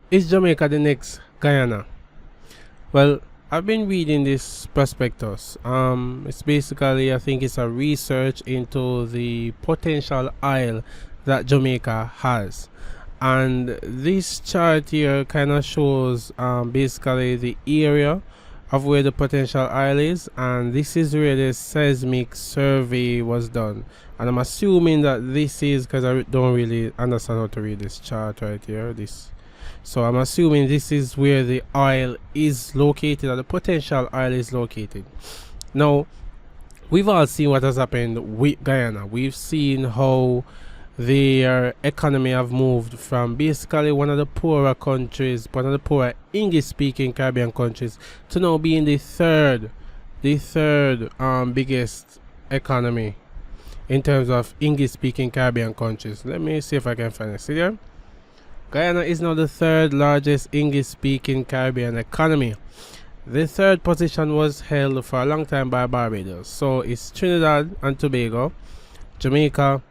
Is Jamaica the next Guyana? Well, I've been reading this prospectus. It's basically, I think it's a research into the potential oil that Jamaica has. And this chart here kind of shows basically the area of where the potential oil is, and this is where the seismic survey was done. And I'm assuming that this is, because I don't really understand how to read this chart right here, this, so I'm assuming this is where the oil is located, or the potential oil is located. Now, we've all seen what has happened with Guyana. We've seen how their economy have moved from basically one of the poorer countries, one of the poorer English-speaking Caribbean countries, to now being the third biggest economy in terms of English-speaking Caribbean countries. Let me see if I can find it. See there? Guyana is now the third largest English-speaking Caribbean economy. The third position was held for a long time by Barbados. So it's Trinidad and Tobago, Jamaica,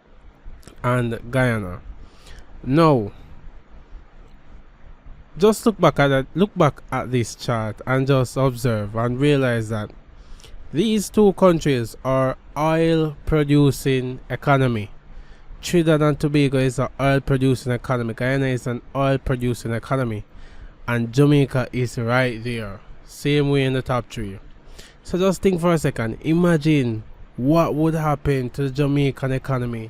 and Guyana. Now, just look back at this chart and just observe and realize that these two countries are oil producing economy. Trinidad and Tobago is an oil producing economy. Guyana is an oil producing economy, and Jamaica is right there, same way in the top three. So just think for a second. Imagine what would happen to the Jamaican economy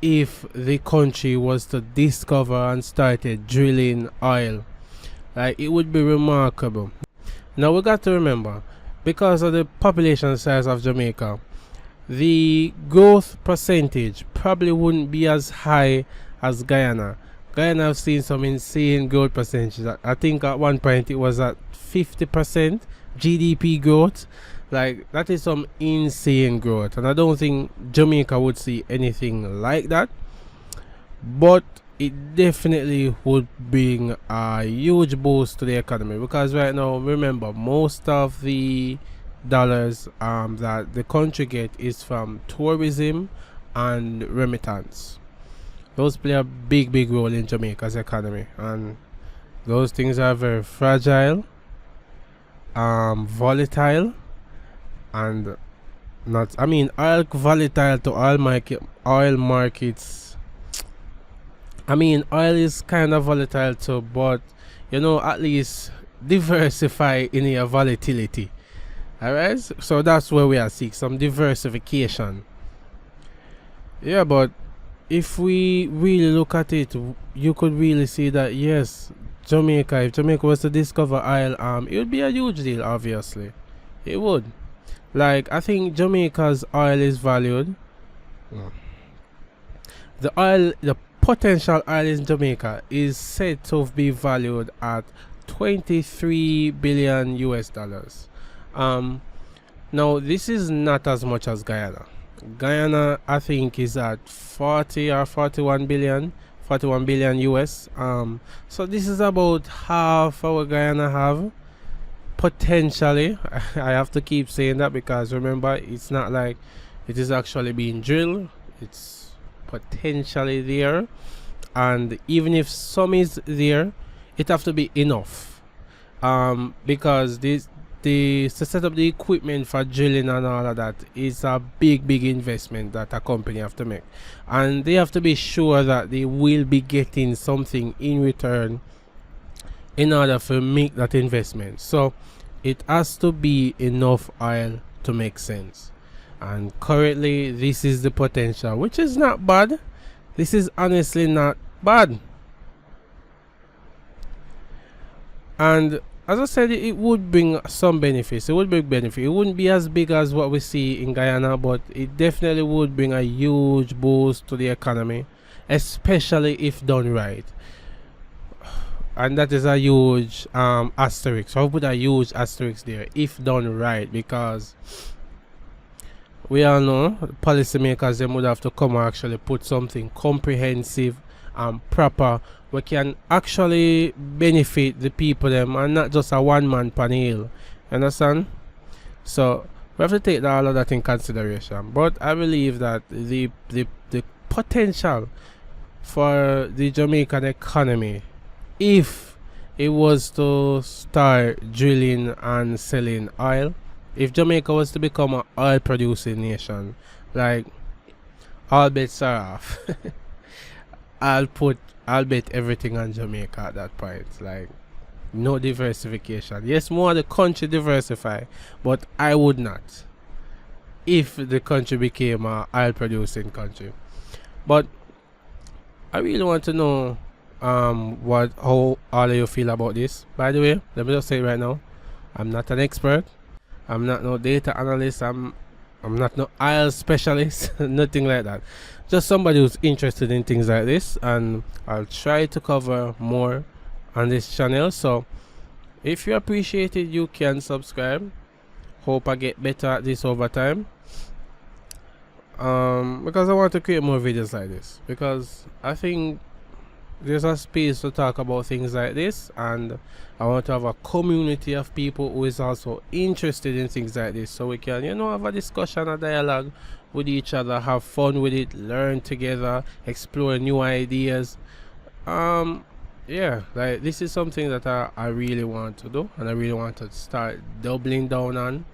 if the country was to discover and started drilling oil. Like, it would be remarkable. Now we got to remember, because of the population size of Jamaica, the growth percentage probably wouldn't be as high as Guyana. Guyana have seen some insane growth percentages. I think at one point it was at 50% GDP growth. Like, that is some insane growth, and I don't think Jamaica would see anything like that, but it definitely would bring a huge boost to the economy, because right now, remember, most of the dollars that the country get is from tourism and remittance. Those play a big role in Jamaica's economy, and those things are very fragile, volatile, and not, I mean, oil volatile to oil markets. I mean, oil is kind of volatile too, but you know, at least diversify in your volatility. Alright, so that's where we are seeking some diversification. Yeah, but if we really look at it, you could really see that yes, Jamaica, if Jamaica was to discover oil, it would be a huge deal. Obviously, it would. Like, I think Jamaica's oil is valued. The potential oil in Jamaica is said to be valued at 23 billion US dollars. Now this is not as much as Guyana. Guyana, I think, is at 40 or 41 billion, 41 billion US. So this is about half our Guyana have. Potentially, I have to keep saying that, because remember, it's not like it is actually being drilled. It's potentially there, and even if some is there, it have to be enough, because to set up the equipment for drilling and all of that is a big investment that a company have to make, and they have to be sure that they will be getting something in return in order to make that investment. So it has to be enough oil to make sense, and currently this is the potential, which is not bad. This is honestly not bad, and as I said, it would bring some benefits. It would bring benefit. It wouldn't be as big as what we see in Guyana, but it definitely would bring a huge boost to the economy, especially if done right. And that is a huge asterisk. So I'll put a huge asterisk there, if done right, because we all know policymakers, they would have to come and actually put something comprehensive and proper, we can actually benefit the people them, and not just a one-man panel. Understand? So we have to take all of that in consideration. But I believe that the potential for the Jamaican economy, if it was to start drilling and selling oil. If Jamaica was to become an oil producing nation, like, all bets are off. I'll bet everything on Jamaica at that point. Like, no diversification. Yes, more the country diversify, but I would not if the country became a oil producing country. But I really want to know what how all of you feel about this. By the way, let me just say right now, I'm not an expert. I'm not no data analyst. I'm not no oil specialist. Nothing like that. Just somebody who's interested in things like this, and I'll try to cover more on this channel. So if you appreciate it, you can subscribe. Hope I get better at this over time. Because I want to create more videos like this, because I think there's a space to talk about things like this, and I want to have a community of people who is also interested in things like this, so we can, you know, have a discussion, a dialogue with each other, have fun with it, learn together, explore new ideas. Yeah, like, this is something that I really want to do, and I really want to start doubling down on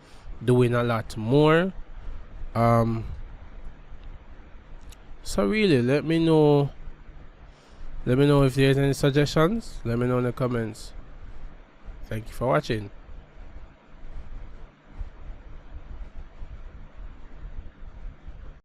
doing a lot more. So really, let me know if there's any suggestions. Let me know in the comments. Thank you for watching.